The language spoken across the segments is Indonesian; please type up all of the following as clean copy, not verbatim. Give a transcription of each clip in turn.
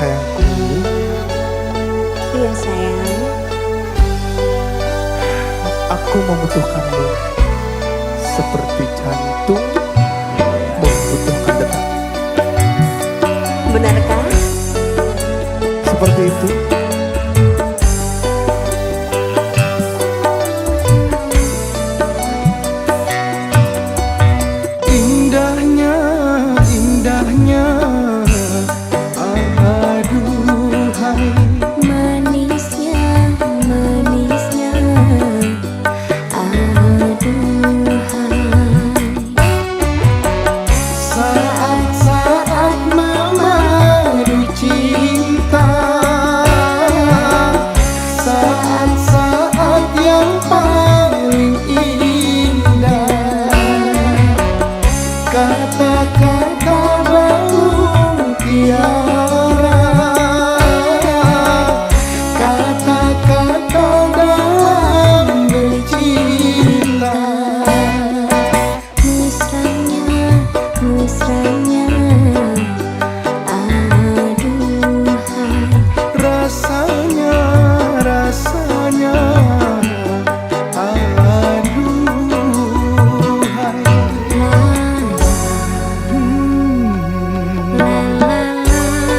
Sayangku, Iya sayang. aku membutuhkanmu seperti jantung membutuhkan detak. Benarkah? Seperti itu. Indahnya, indahnya, aduhai. Manisnya, manisnya, aduhai. Saat-saat memadu cinta, saat-saat yang paling indah, kata-kata belum tiara, kata-kata dalam bercinta. Mesranya, mesranya, aduhai. Rasanya, rasanya, aduhai. La la la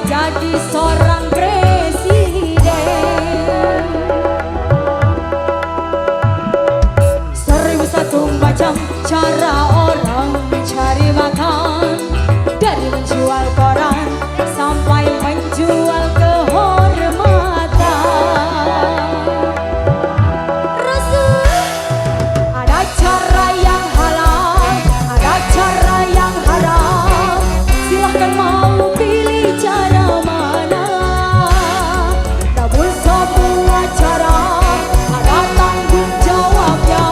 jadi seorang presiden. 1001 macam cara orang mencari makan, dari menjual koran sampai menjual kehormatan. Rasul, ada cara yang halal, ada cara yang haram. Silahkan mau pilih cara mana. Namun semua cara ada tanggung jawabnya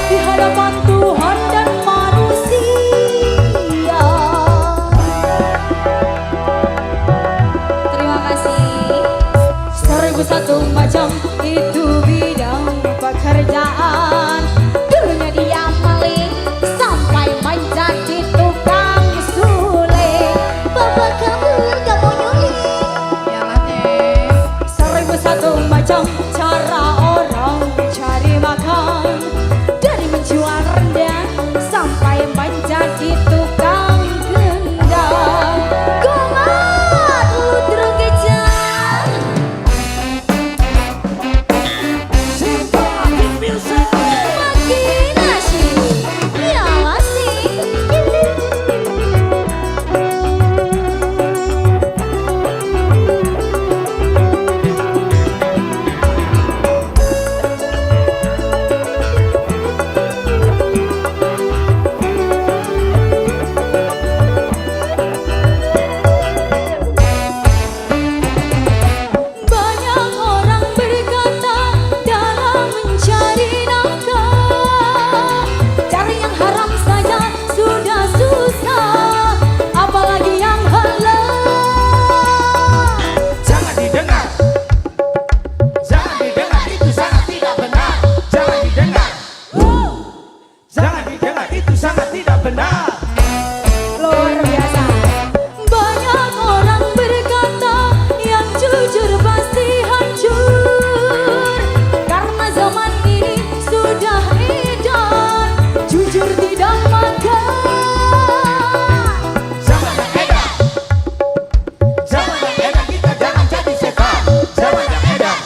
di hadapan Tuhan dan manusia. Terima kasih. 1001 macam itu bidang pekerjaan. Dulunya dia maling sampai menjadi tukang suling. Bapak kamu gak mau nyuling? Yalah nih. 1001 macam cara orang cari makan, dari menjual rendang sampai menjadi tukang gendang. Gomat ludruk kecap, makin asyik. Yalah sih. Banyak orang berkata dalam mencari nafkah, cari yang haram saja sudah susah, apalagi yang halal. Jangan didengar, itu sangat tidak benar. Jangan didengar, itu sangat tidak benar. Luar biasa. Banyak orang berkata yang jujur pasti hancur, karena zaman ini sudah edan jujur tidak makan. Zaman yang edan, kita jangan jadi setan. Zaman yang edan,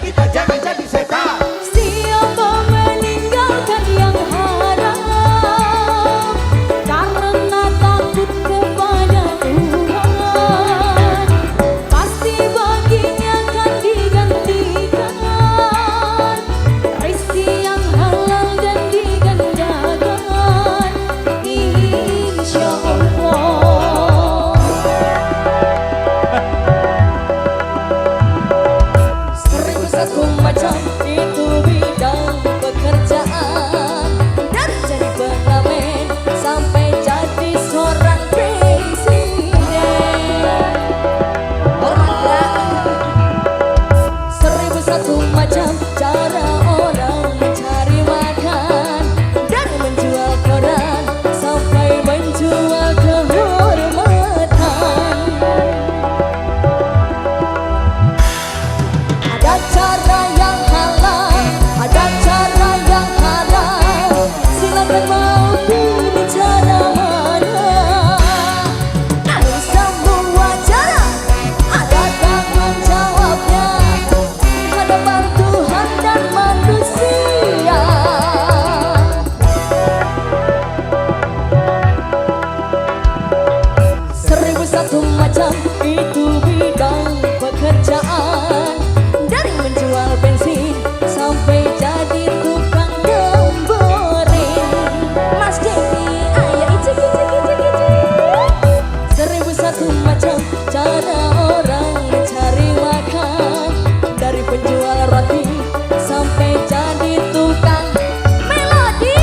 kita jangan jadi setan. Siapa meninggalkan yang haram karena takut kepada Tuhan, pasti baginya kan digantikan rezeki yang halal dan digandakan, insya Allah. 1001 macam itu bidang pekerjaan, dari jadi pengamen sampai jadi seorang presiden. Hormatlah. 1001 macam cara orang mencari makan, dari menjual koran sampai menjual kehormatan. Ada cara yang halal, ada cara yang haram. Silakan mau pilih cara mana. Namun semua cara ada tanggung jawabnya di hadapan Tuhan dan manusia. 1001 macam itu bidang pekerjaan, dari menjual bensin sampai jadi tukang gemborin. Mas Devi, ayo icik. 1001 macam cara orang mencari makan, dari penjual roti sampai jadi tukang melodi.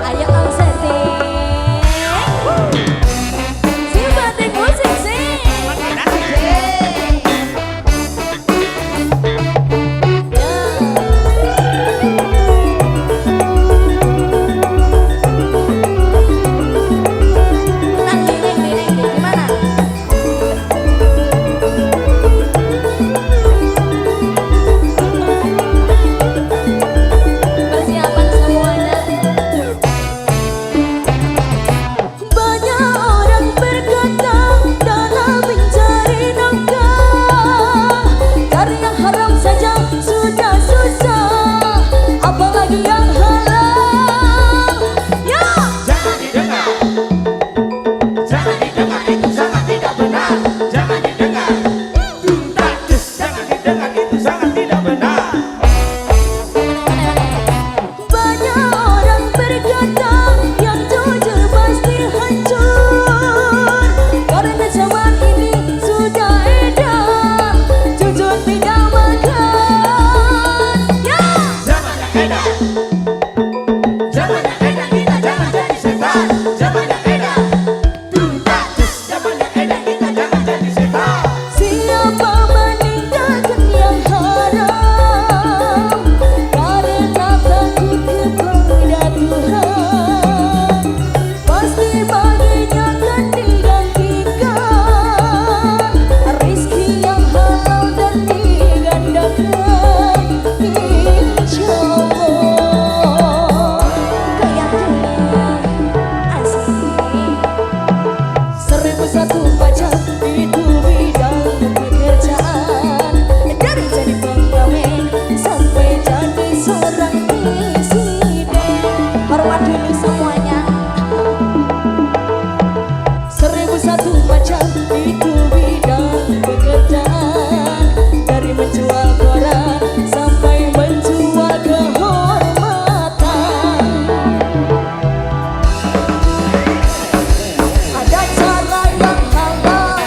Ayo Om Sete, simpatik musik sih. satu macam itu bidang pekerjaan. Dari jadi pengamen sampai jadi seorang presiden. Hormat dulu semuanya. 1001 macam itu bidang pekerjaan. Dari menjual koran sampai menjual kehormatan. Ada cara yang halal,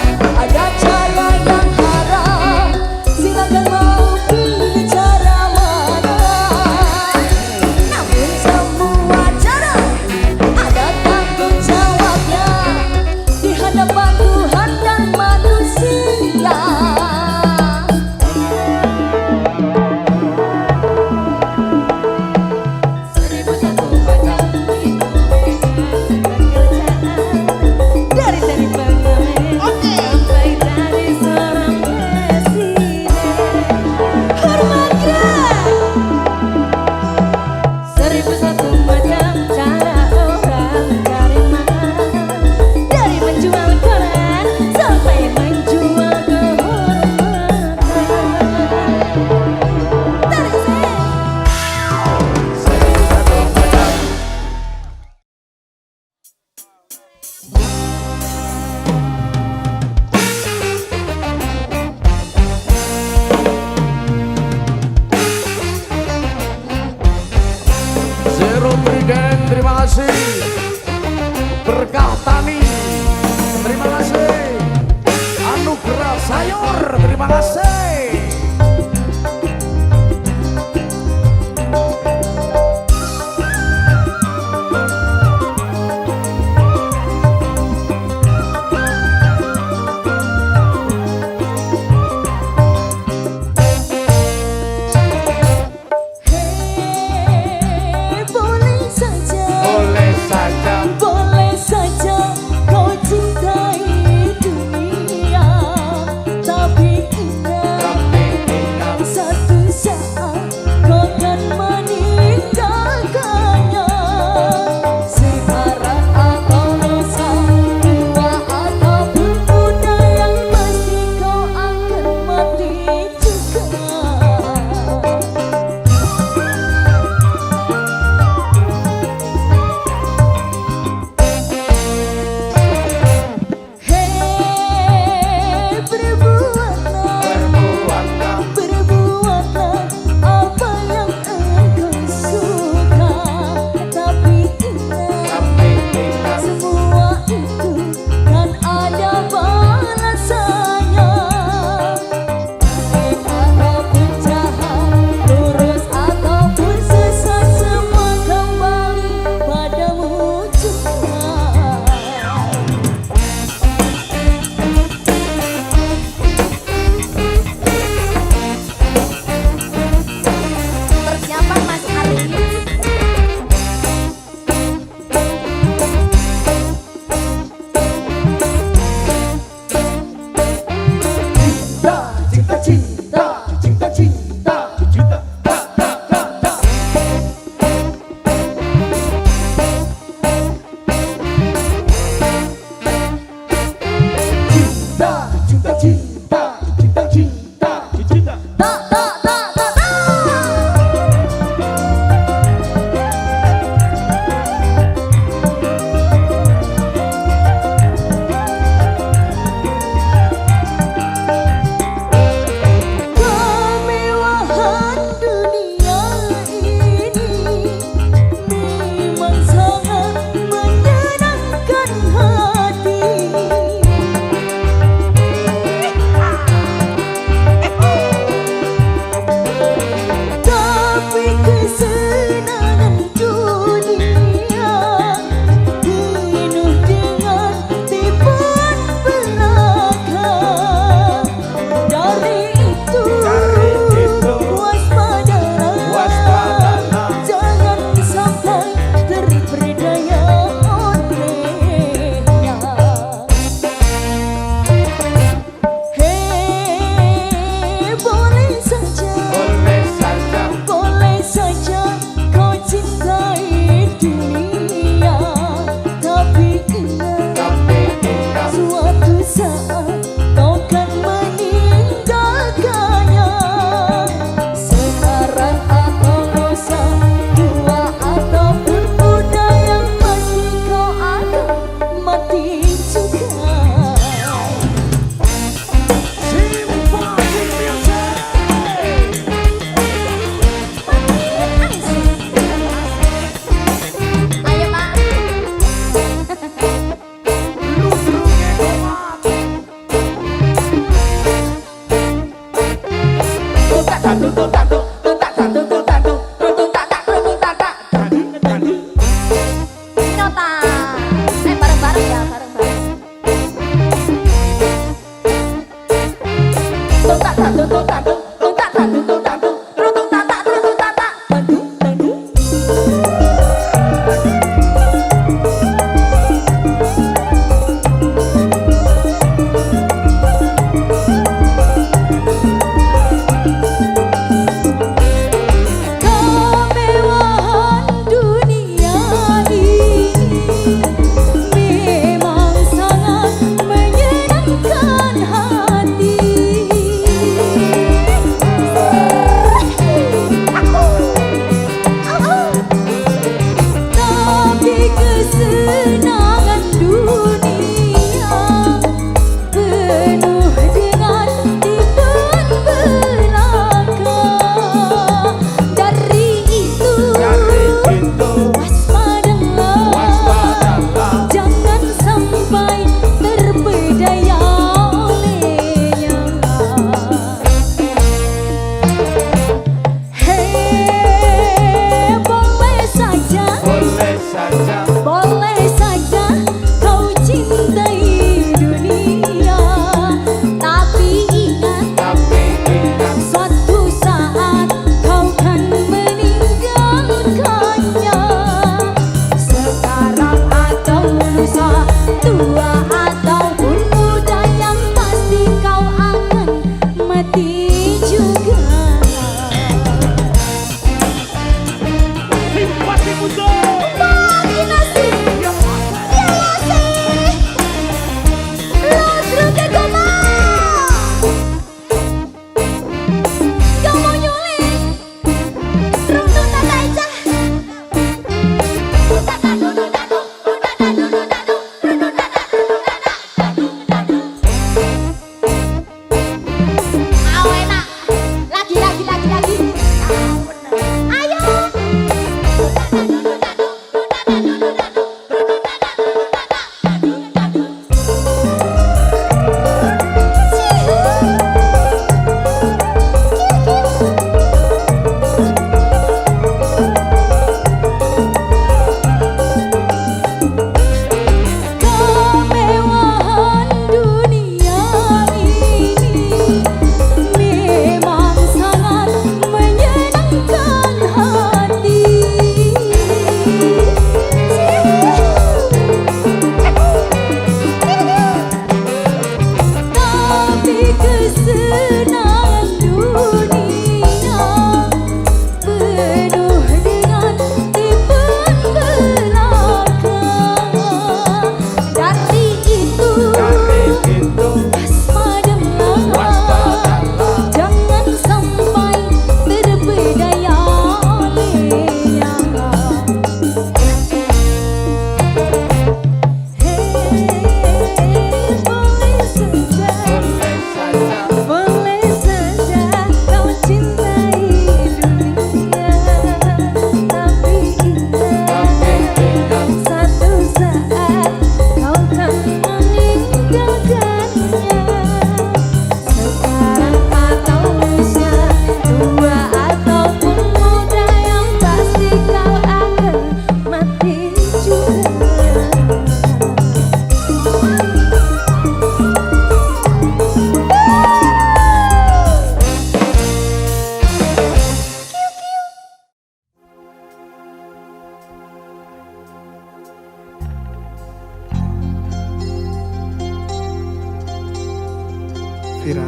Vira,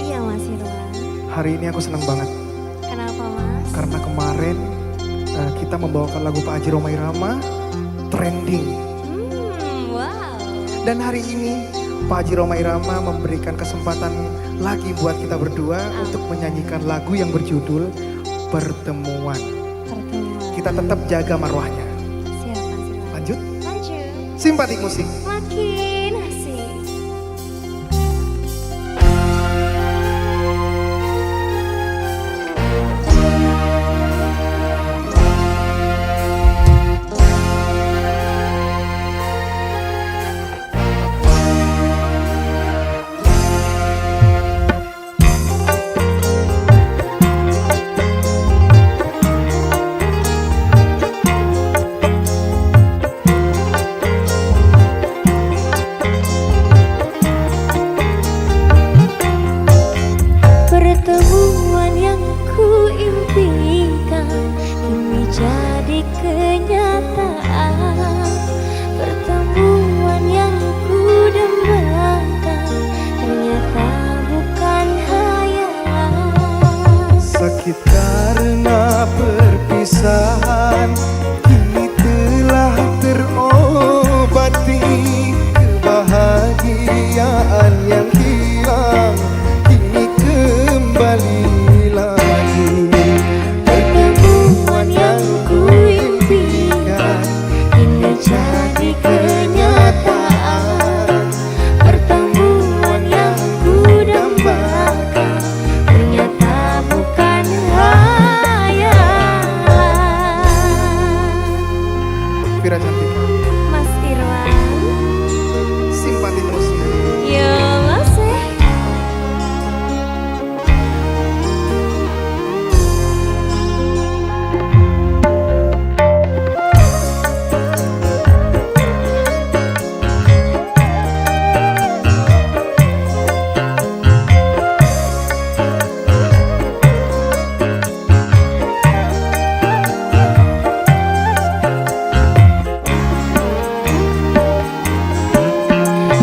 Iya Mas Irwan. hari ini aku senang banget Kenapa Mas? karena kemarin kita membawakan lagu Pak Haji Rhoma Irama trending. Wow. Dan hari ini Pak Haji Rhoma Irama memberikan kesempatan lagi buat kita berdua untuk menyanyikan lagu yang berjudul Pertemuan. Pertemuan. Kita tetap jaga marwahnya. Siap Mas Irwan. Lanjut, Lanjut. simpatik musik. Makin asik. Pertemuan yang ku impikan kini jadi kenyataan. Pertemuan yang ku dambakan ternyata bukan hayalan. Sakit karena perpisahan kini telah terobati. Kebahagiaan yang hilang kini kembali lagi. Pertemuan yang ku impikan Kini jadi kenyataan. Pertemuan yang ku dambakan ternyata bukan hayalan. Vira Cantika, Mas Irwan. simpatik musik. Ya Mas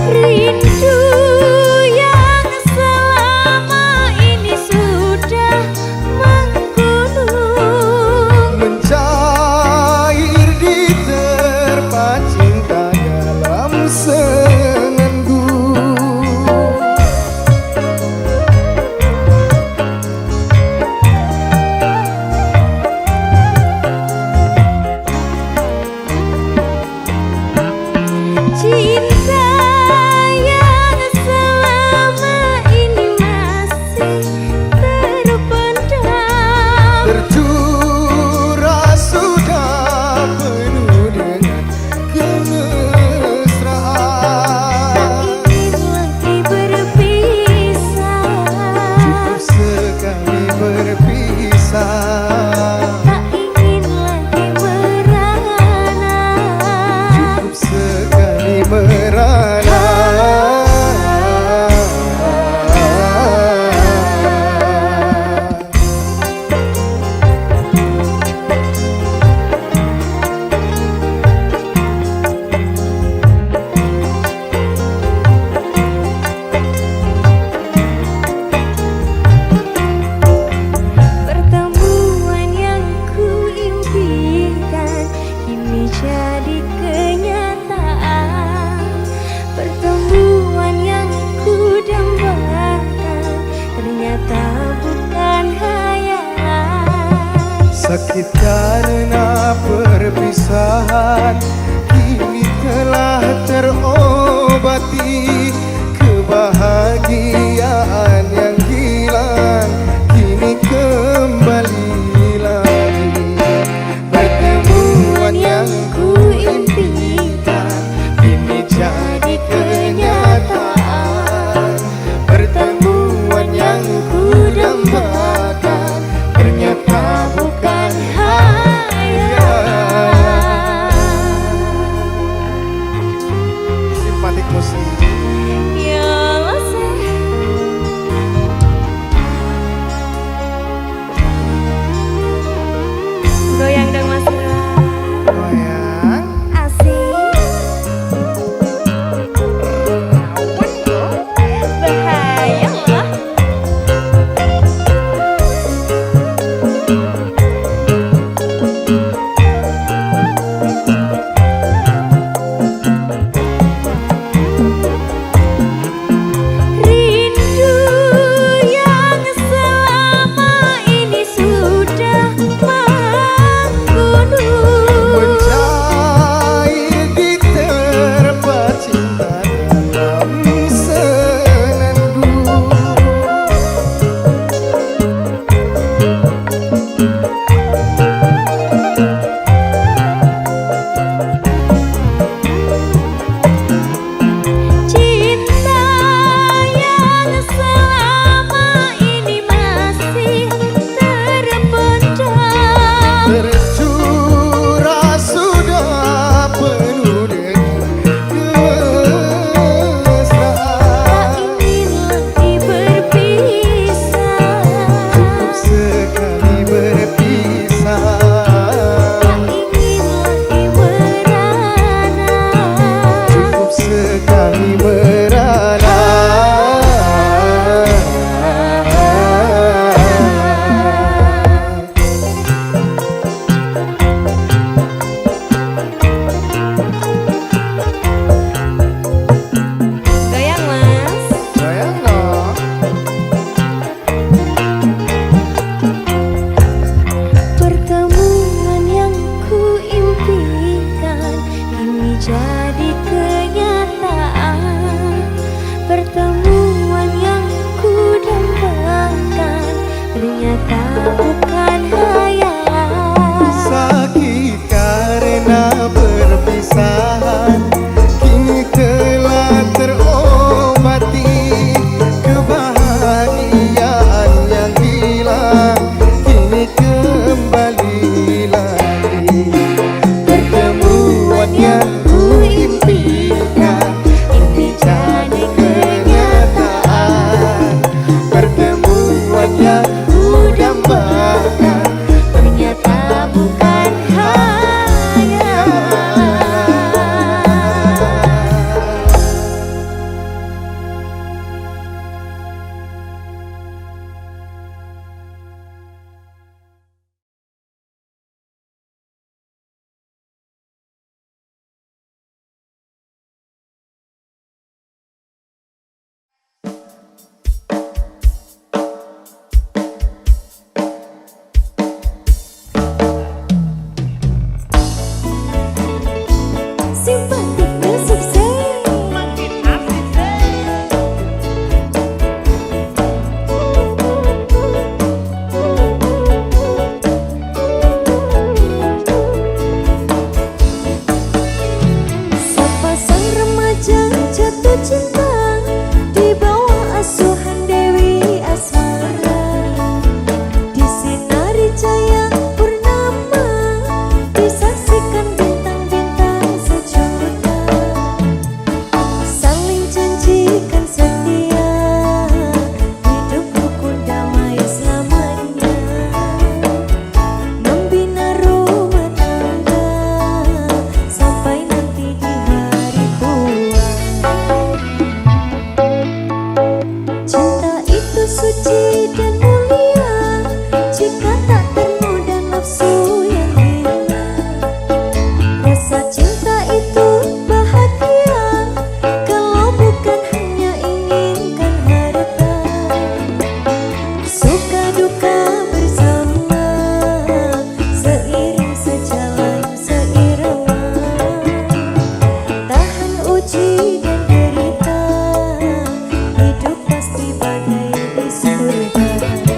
Rindu yang selama ini sudah menggunung. Mencair di terpa cinta dalam senandung. Cinta yang selama ini masih terpendam. Tercurah sudah penuh dengan kemesraan. Ingin lagi berpisah. Cukup sekali berpisah. Tak ingin lagi merana. Cukup sekali merana. Pertemuan yang ku impikan kini jadi kenyataan. Pertemuan yang ku dambakan ternyata bukan hayalan. Sakit karena perpisahan kini telah terobati. Kebahagiaan yang hilang kini kembali lagi. Pertemuan yang ku impikan kini jadi kenyataan. Pertemuan yang ku dambakan ternyata bukan hayalan. Simpatik musik. Ya Mas suci dan mulia jika tak ternoda nafsu yang gila. Rasa cinta itu bahagia kalau bukan hanya inginkan harta. Suka duka bersama, seiring sejalan seirama. Tahan uji dan derita, hidup pasti bagai di surga.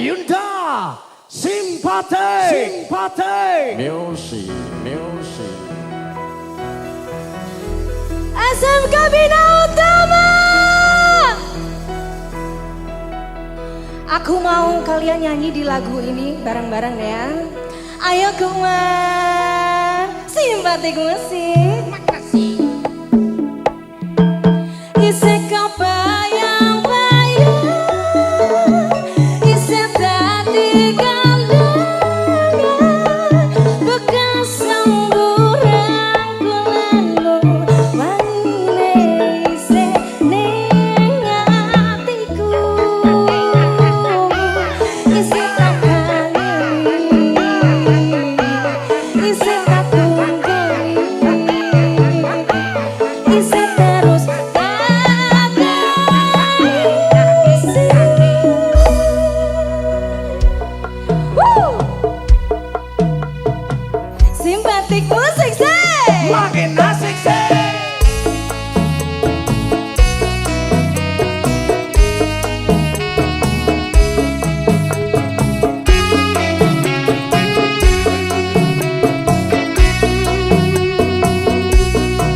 Yunda, simpati, simpati. Music, music. SMK Bina Utama. Aku mau kalian nyanyi di lagu ini bareng-bareng ya. Ayo Kumar, simpatik musik. Makasih. Isek bayang-bayang, isek tadi galengan, bekas lemburan kulanu, wanine isek ning atiku, isek takani, isek tatunggali, isek terus simpatik musik say. Makin asik sih.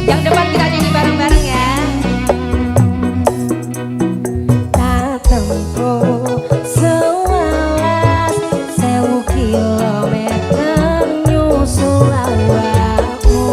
Yang depan kita nyanyi bareng-bareng ya. Tak tempuh 11.000 kilometer nyusul awakmu.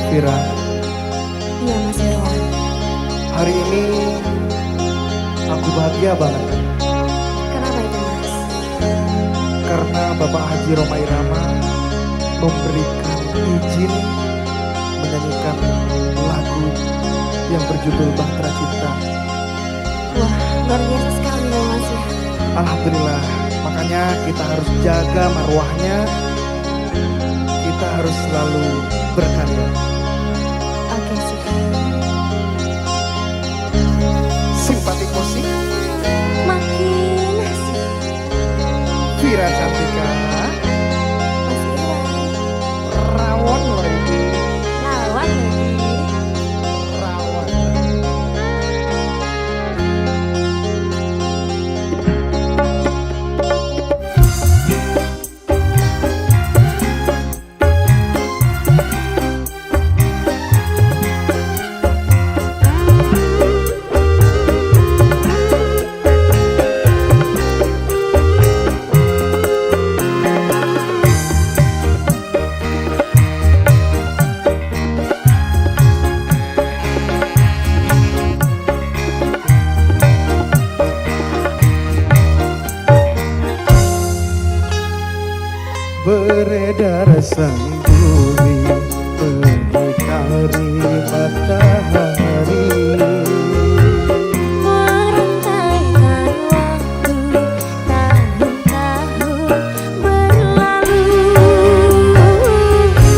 Vira, Iya Mas Irwan. hari ini aku bahagia banget Kenapa itu Mas? karena Bapak Haji Roma Irama memberikan izin menyanyikan lagu yang berjudul Bahtera Cinta. Wah, luar biasa sekali ya Mas ya. Alhamdulillah, makanya kita harus jaga marwahnya, kita harus selalu berkarya. Oke sih. Simpatik musik, Makin asik. Vira Cantika, Mas Irwan. rawon lagi, Lawan lagi. rawon. Beredar sang bumi mengitari matahari, Merentaikan waktu tahun-tahun berlalu.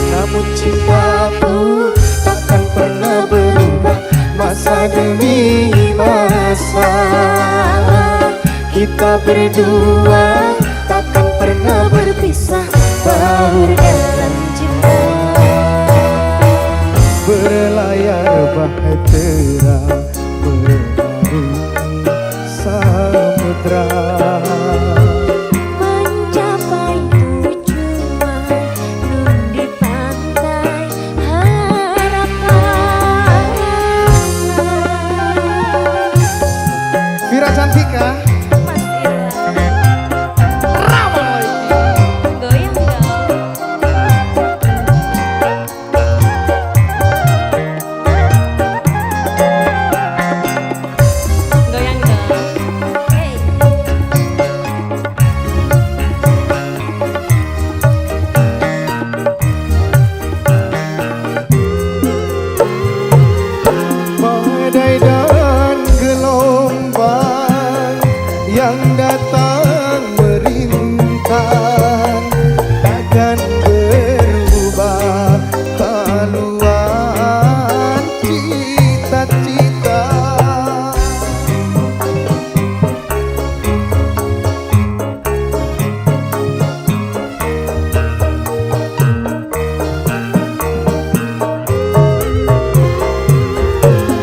namun cintaku takkan pernah berubah masa demi masa. Kita berdua takkan pernah berpisah, baur dalam cinta. Berlayar bahtera mengarungi samudra, Mencapai tujuan nun di pantai harapan. Vira Cantika, Mas Irwan. rawon lagi. Goyang dong. Goyang dong. Hey. Badai dan gelombang yang datang merintang takkan berubah haluan cita-cita.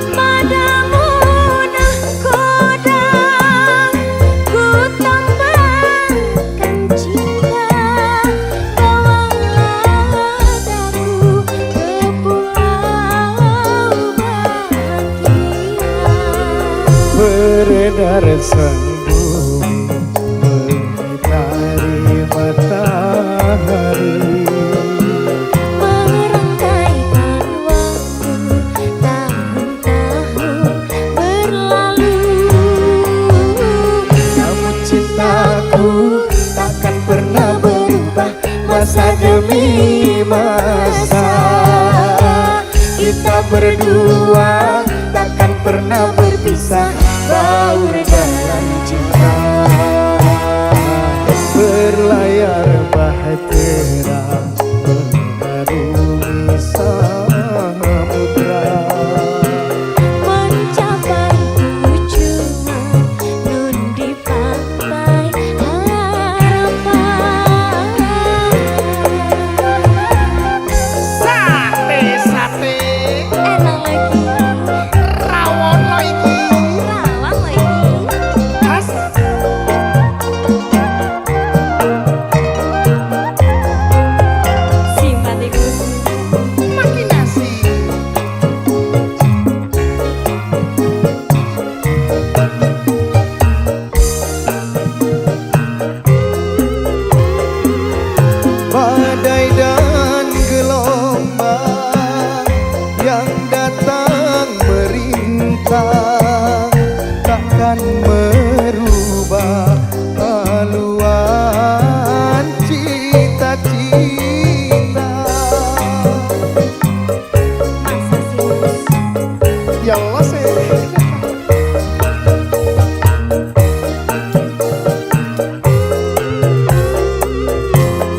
Padamu nahkoda ku tambahkan cinta, bawalah daku ke pulau bahagia. Beredar sang bumi mengitari matahari, Merangkaikan waktu tahun-tahun berlalu. namun cintaku takkan pernah berubah masa demi masa. Kita berdua takkan pernah berpisah, baur dalam cinta. Berlayar bahtera mengarungi samudra, Mencapai tujuan nun di pantai harapan. sate Enak lagi. rawon lagi. Rawon. kan merubah haluan cita-cita. Masa sih Mas? Ya Allah sih.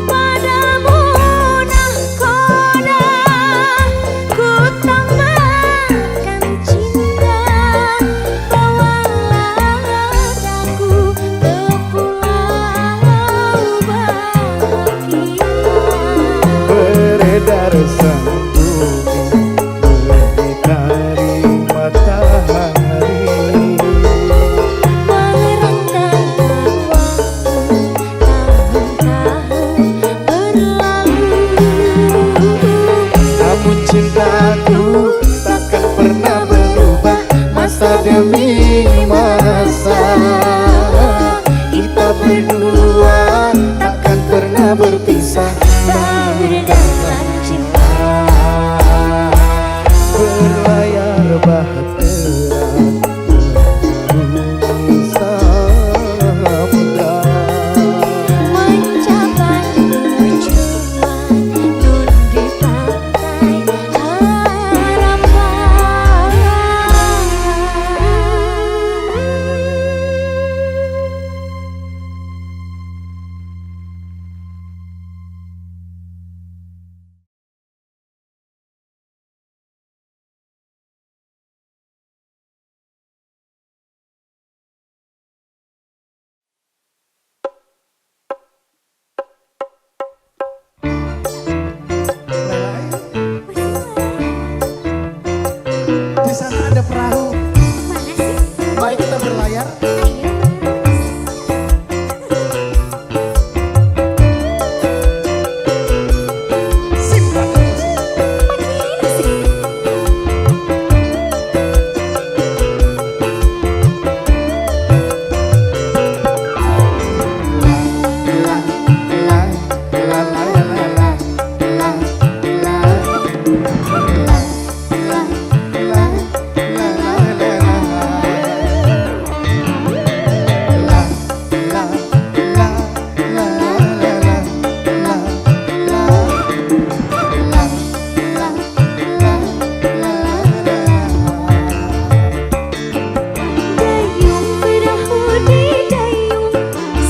Padamu nahkoda ku tambahkan cinta, bawalah aku ke pulau bahagia. Beredar sang bumi mengitari matahari, Merenggang waktu tahun-tahun berlalu. namun cintaku takkan pernah berubah masa demi masa. Kita berdua takkan pernah berpisah, Berdalam cinta, berlayar bahtera bumi samudra. mencapai tujuan nun di pantai harapan. Di sana ada perahu, Mana sih? mari kita berlayar. Ayo. Bagaimana sih? Dayung perahu di dayung,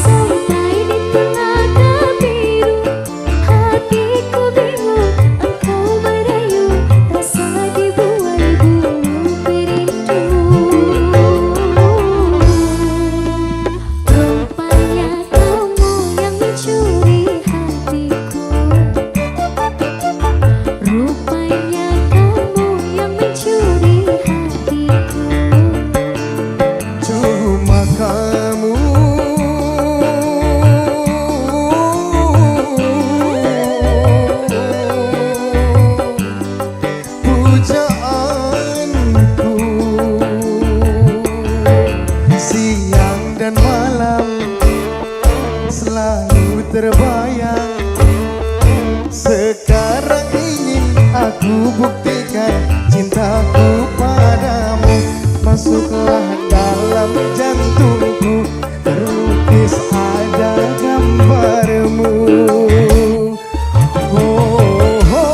sampai di telaga biru. Hatiku bingung, engkau merayu, rasa dibuai bulu pirindu. Rupanya kamu yang mencuri hatiku. Rupanya kamu yang mencuri hatiku. Cuma kamu pujaanku, siang dan malam selalu terbayang. Sekarang ingin aku buktikan cintaku padamu. Masuklah dalam jantungku, terlukis ada gambarmu. Oh, oh, oh.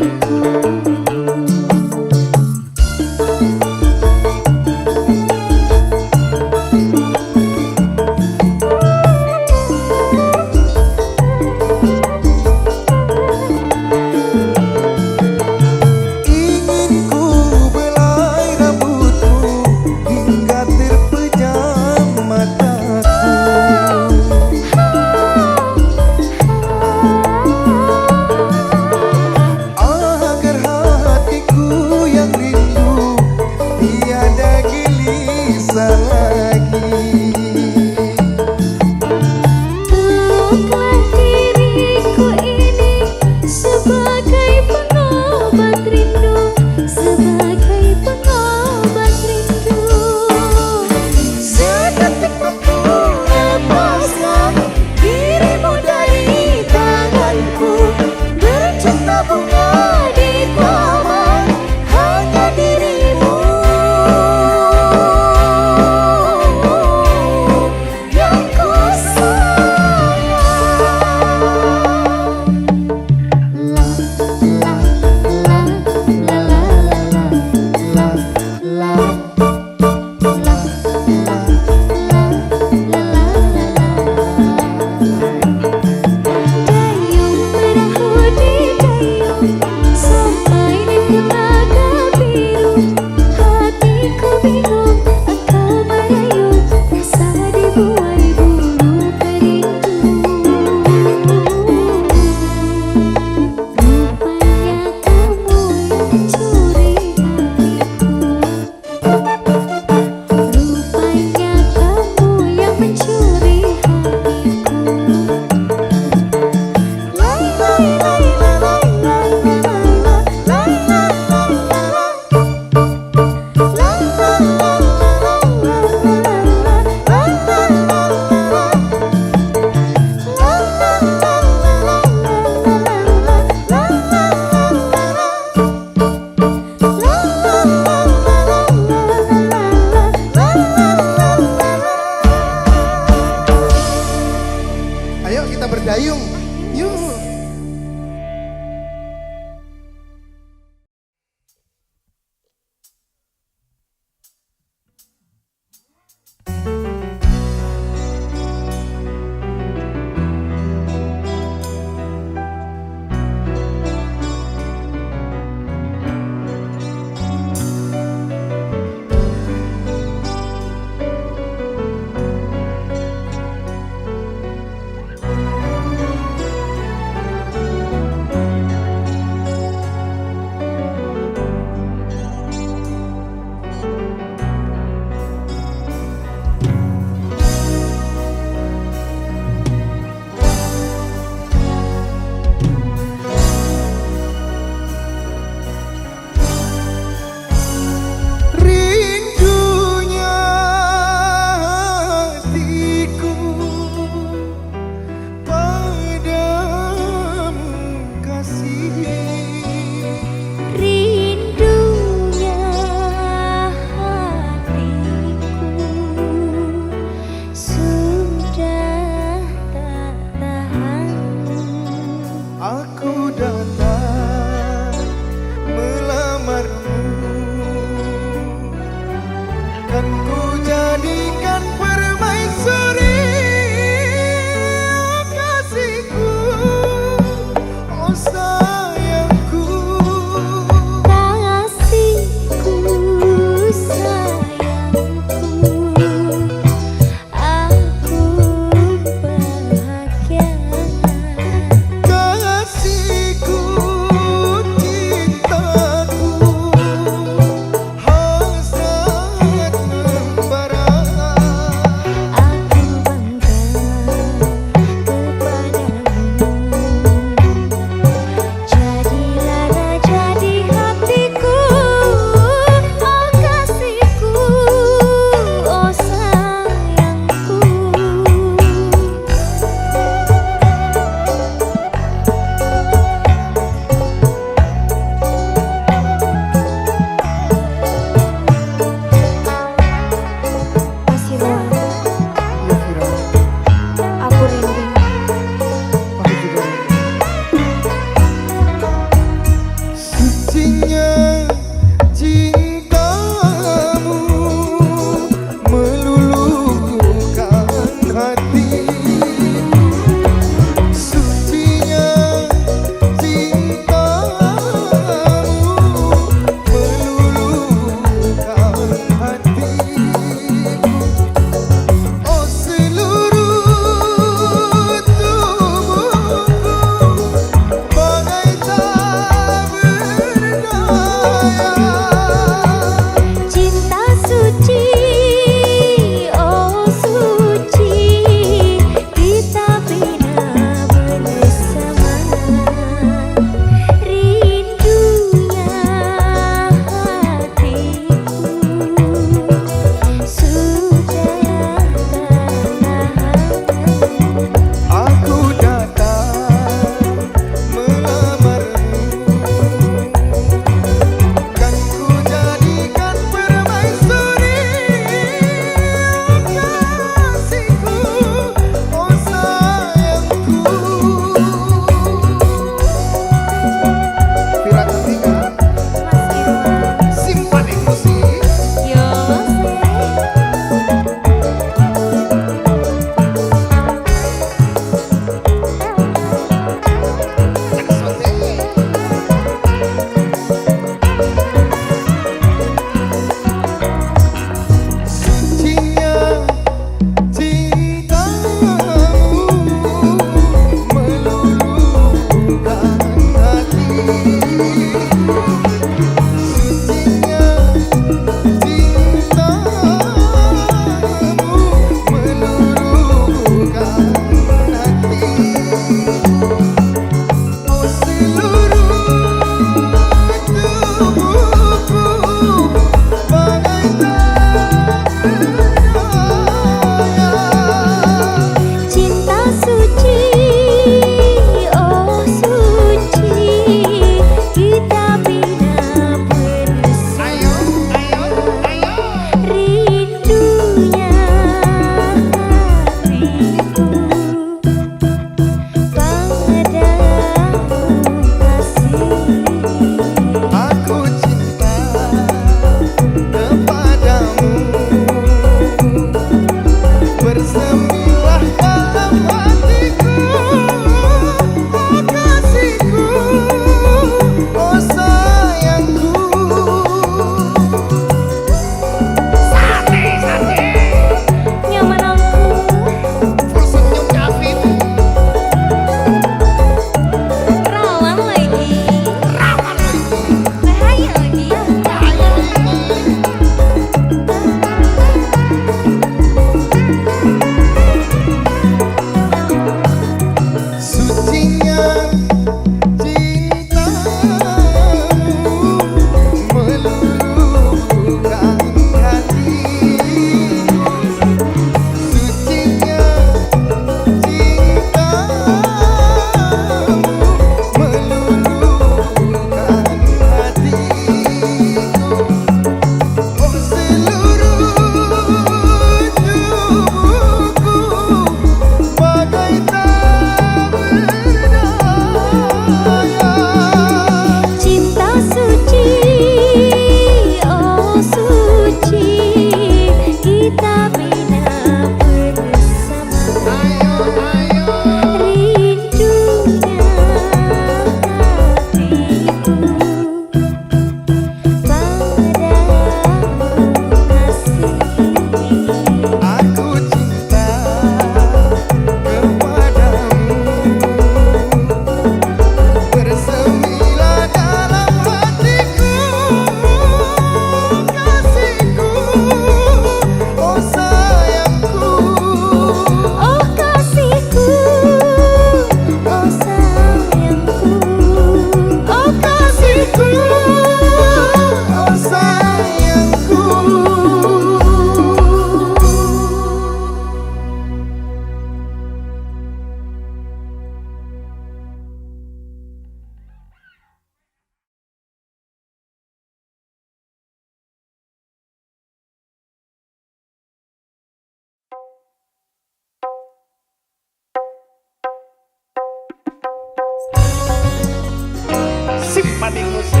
Simpatik musik.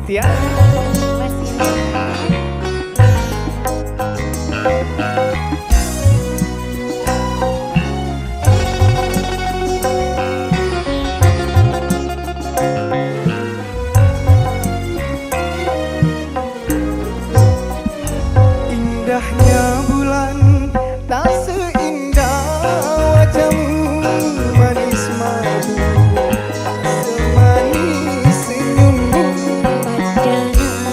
Tia. Indahnya bulan tak seindah wajahmu, manis madu tak semanis senyummu. Padahal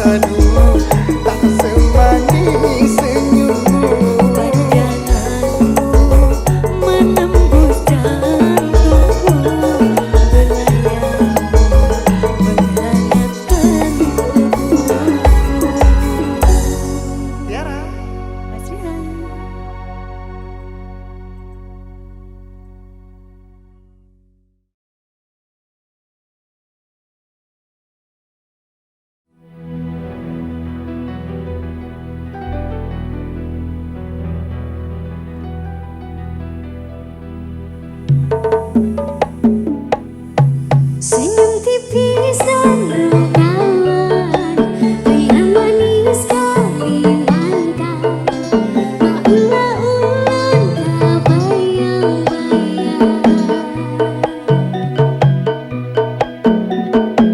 aduh tak semanis senyummu. Menembus jantungku, menghangatkan tubuhku. Tiara. Mas Rihan. Senyum tipis dan rekaman, pria manis Kalimantan, maulah-ulah tak bayang-bayang.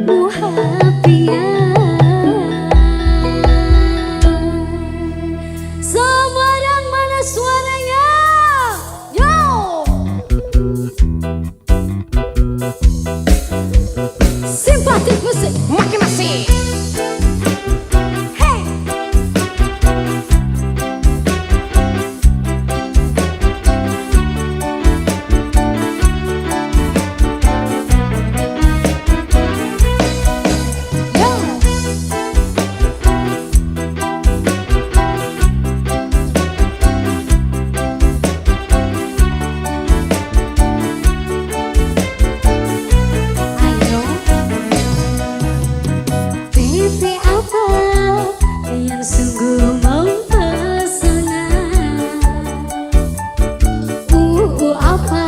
Muhafian, Semarang mana suaranya? Yo! Simpatik musik makin asik. Hey. Yo. Ayo. Pipi apa yang sungguh mempesona? Apa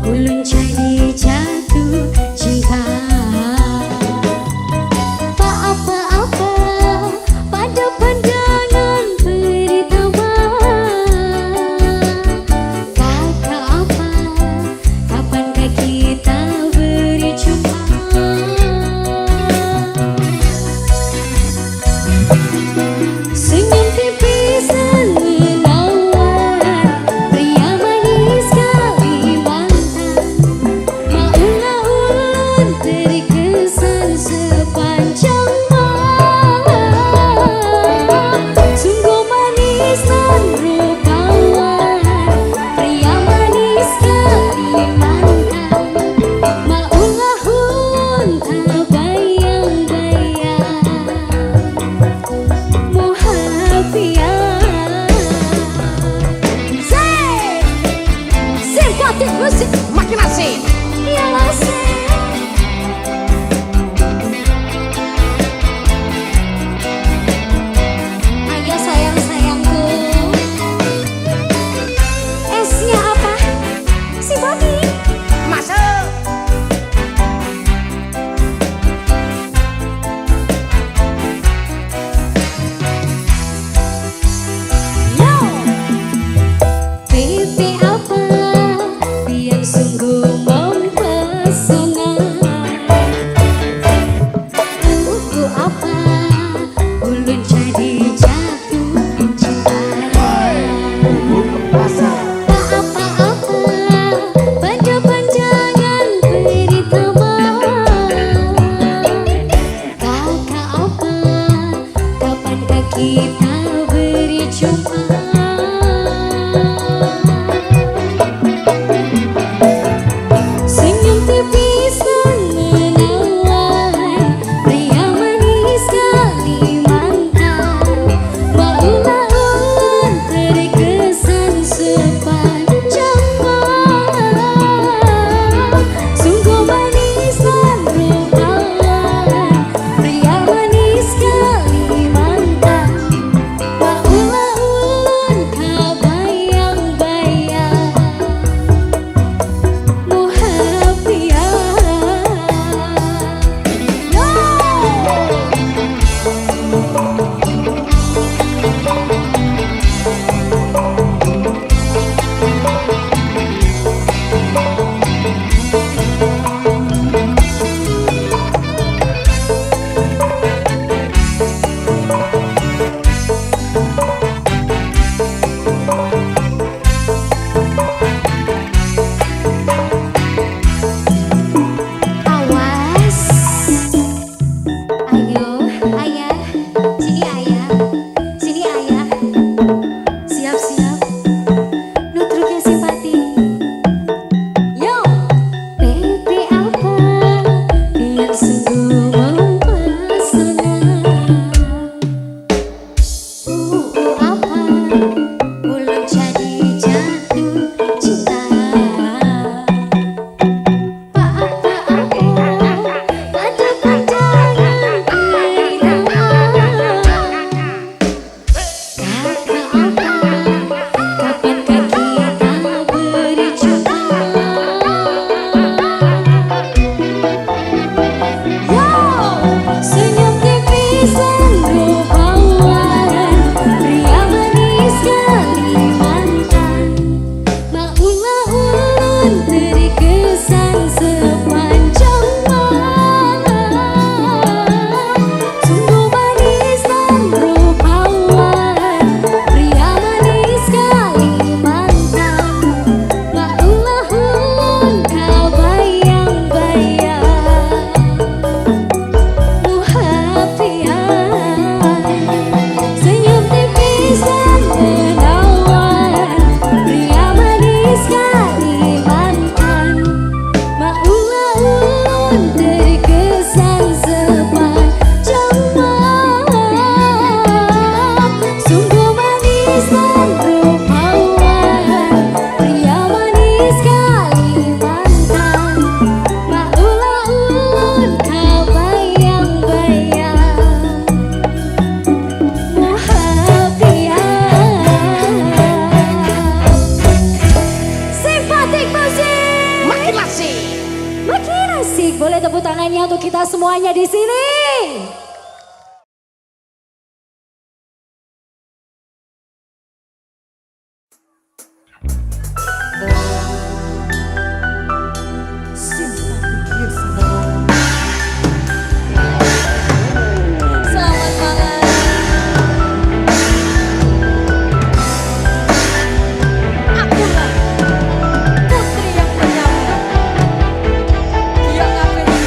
ulun jadi jatuh cinta? Tak apa-apa pada pandangan pertama. Kata apa, kapankah kita berjumpa? Senyum tipis dan menawan, pria manis Kalimantan, maulah ulun terkesan sepanjang malam. Sungguh manis dan rupawan, pria manis Kalimantan, maulah ulun tak bayang-bayang. Muhafian, simpatik musik makin asik. Iyalah ayo sayang-sayangku. Esnya apa? Simpatik. Masuk. Yo. Pipi apa yang sungguh mempesona? Apa ulun jadi jatuh cinta? Tak apa-apa pada panjangan pertama. Kakak apa, kapankah kita berjumpa? Senyum tipis dan menawan, pria manis Kalimantan, maulah ulun terkesan sepanjang malam. Sungguh manis dan rupawan, pria manis Kalimantan, semuanya di sini. Selamat malam. Akulah putri yang penyayang. Dia ngapain?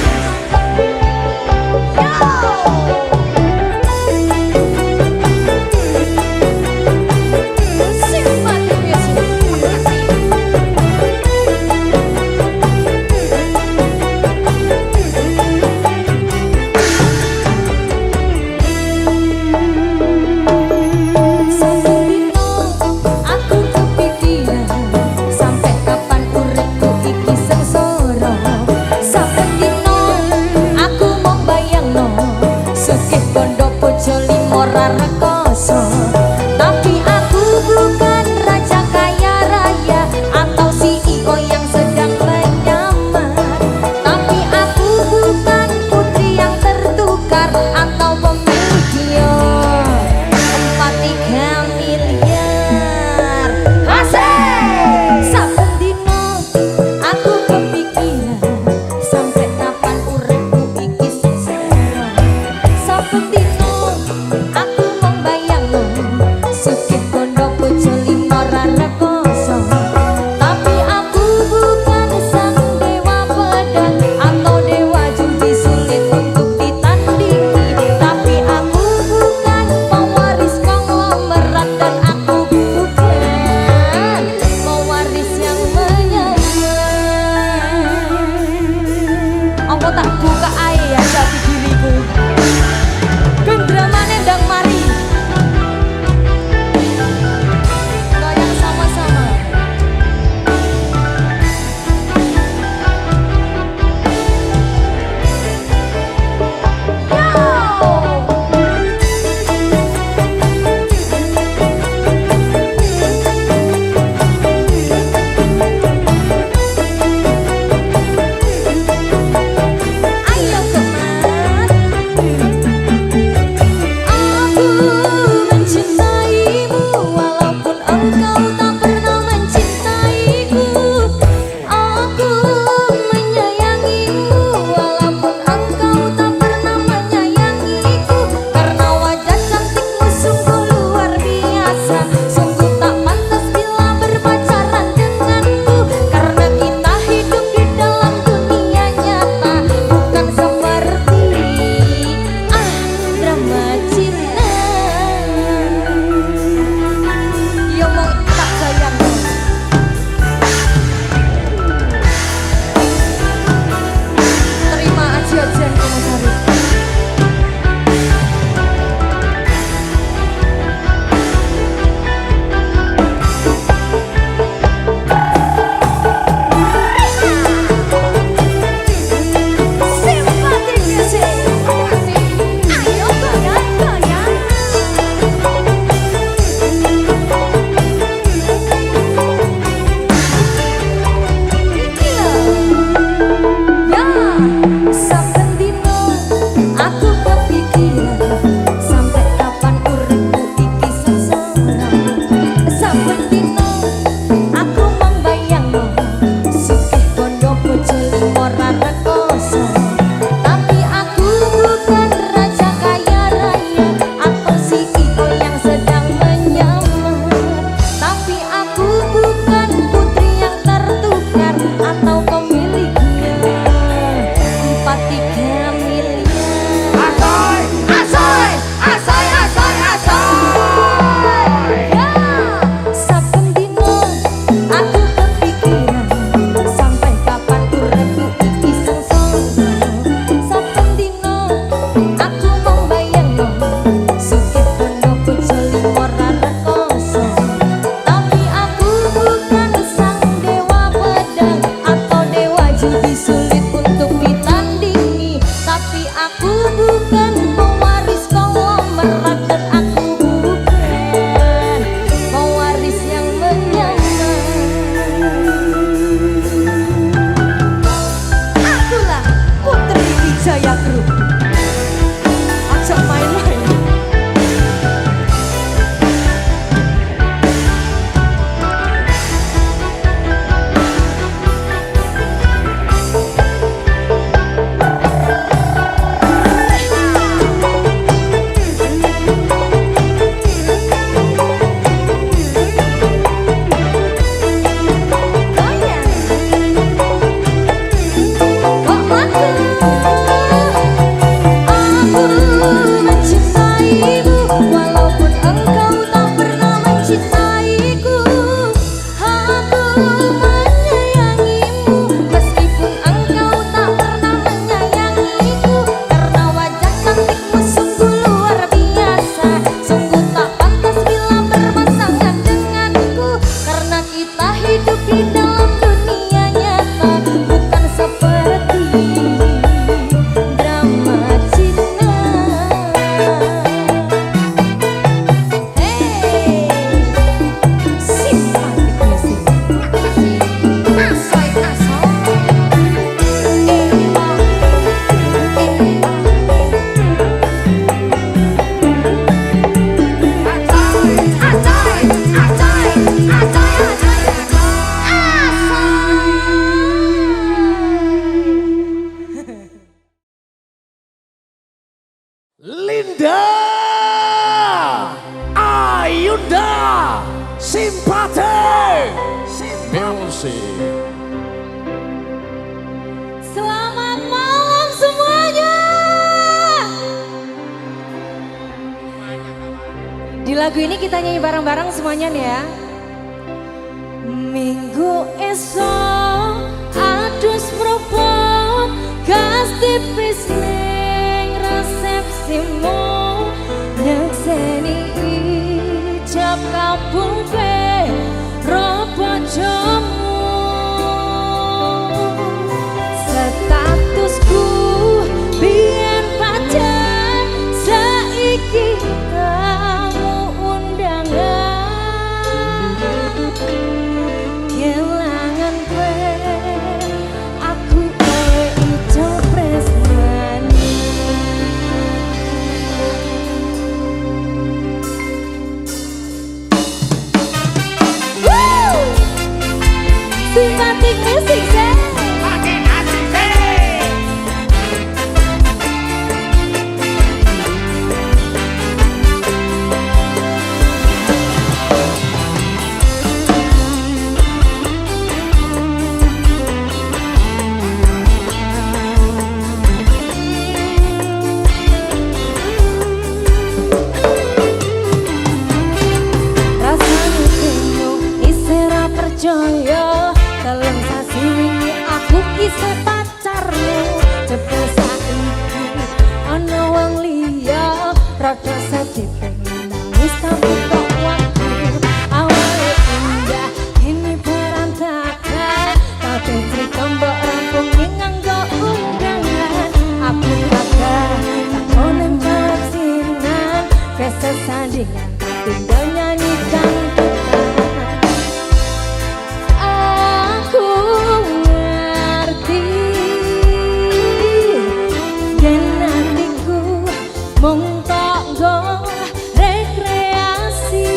Linda Ayunda Simpati Music. Selamat malam semuanya. Di lagu ini kita nyanyi bareng-bareng semuanya nih ya. Minggu esok adus propon gas tipis ning resepsimu nyekseni ijab kabung pe robo jamu statusku biyen pacar saiki kamu undangan kelangan gue aku oleh ijo presmani simpatik musik saya. Percaya telung sasi wingi aku isih pacarmu cepet saiki ana wong liya rada sedih pengen nangis tapi kok waktu awalnya indah ini berantakan tapi cerita mbok rampung nganggo undangan aku kagak tak oleh bersinan kesesandingan tinggal nyanyikan mung tanggo rekreasi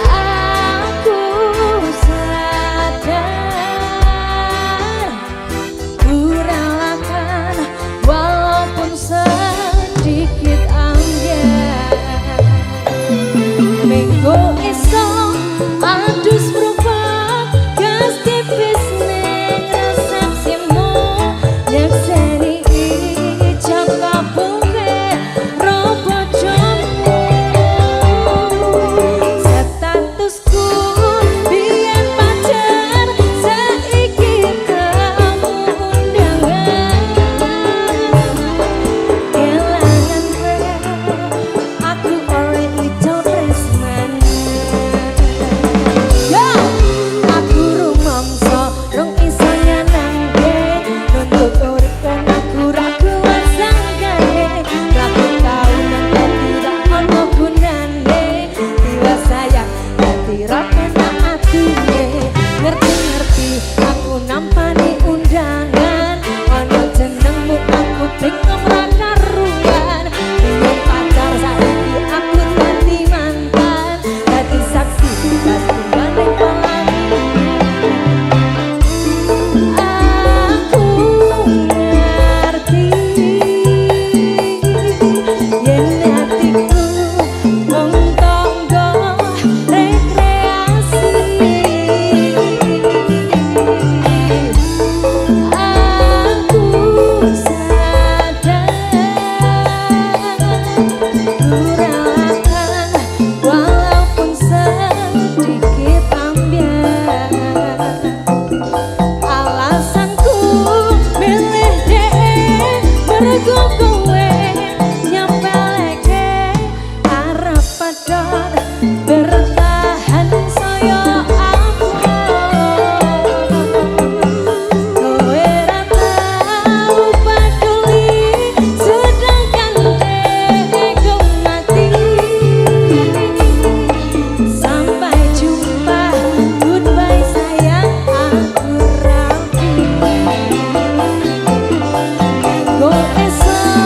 aku sadar kurangkan walaupun sedikit ambiar minggu esok adus berubah gas tipis ning resepsimu nyekseni ijab kabunge robo jamu statusku biyen pacar saiki kamu undangan kelangan gue aku oleh ijo presmani yo aku rumangsa rong iso nyenangke nuntut urip kan aku ra kuat sanggane laku taunan dadi ra ono gunane bila sayang dadi ra penak atine ngerti-ngerti aku nampani undangan ono jenengmu aku bingung ra karuan biyen pacar saiki aku dadi mantan dadi saksi gas tumbane pelangi aku ngerti yen hatiku mung tanggo rekreasi aku sadar kurangkan walaupun sedikit ambiar alasanku milih dek mergo kowe nyepeleke arep padha bertahan saya aku kowe ra tau peduli sedangkan dek mati sampai jumpa goodbye sayang aku rapi go esok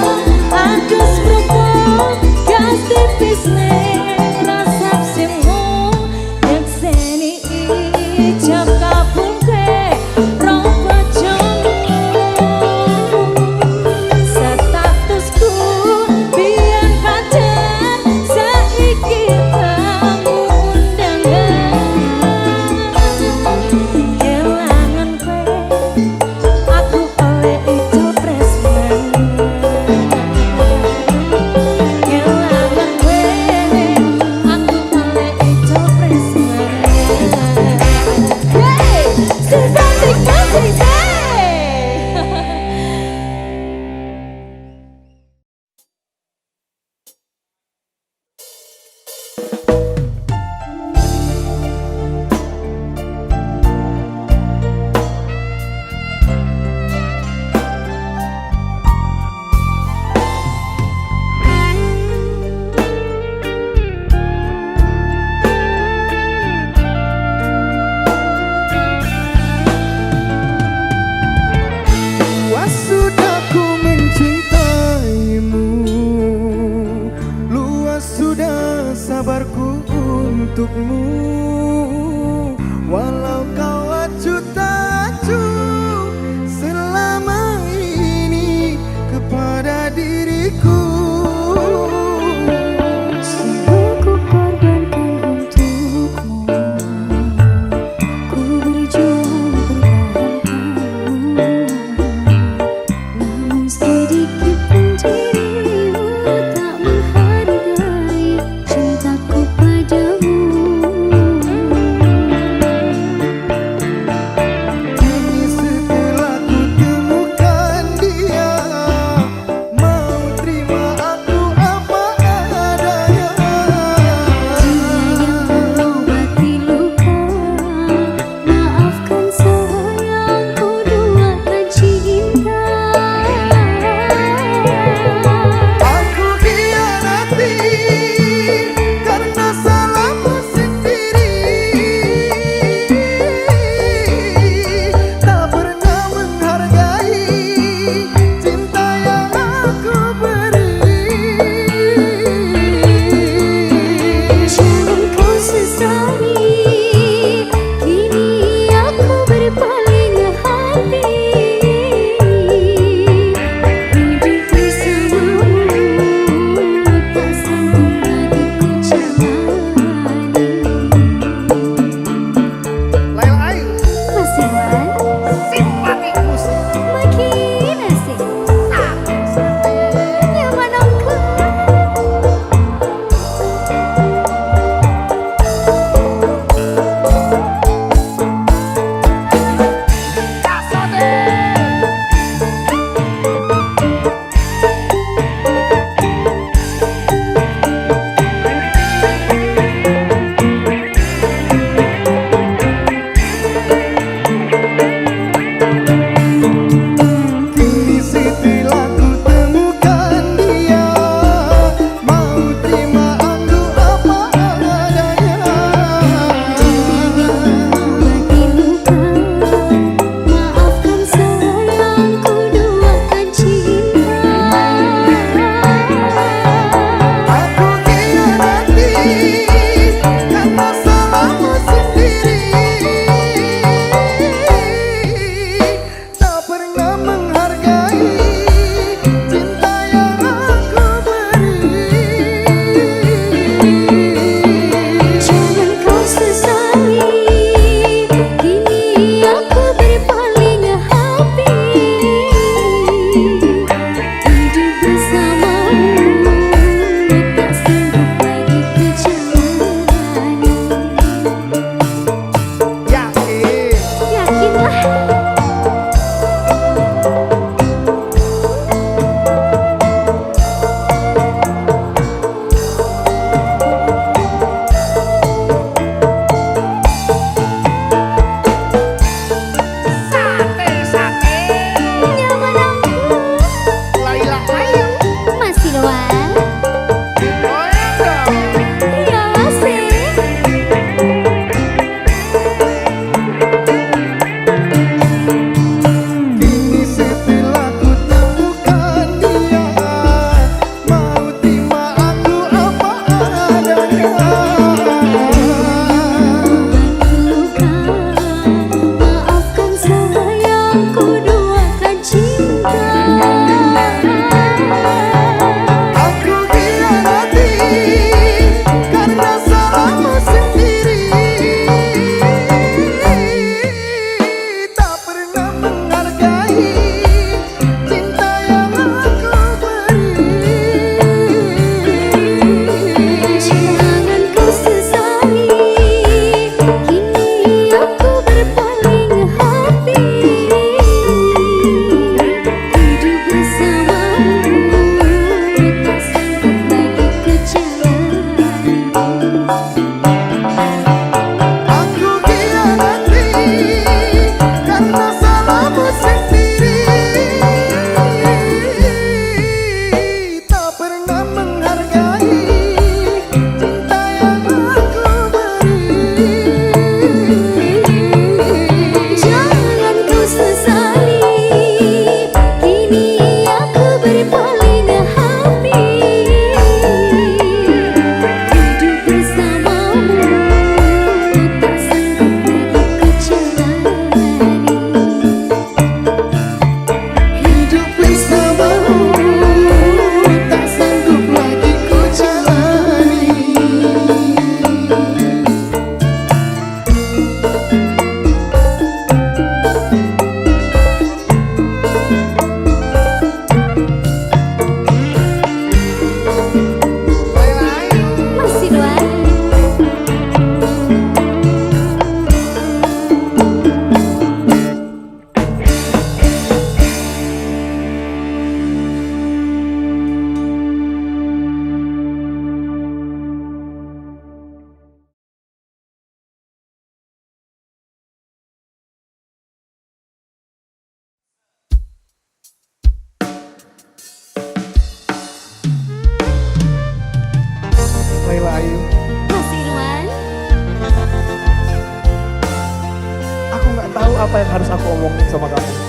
apa yang harus aku omongin sama kamu?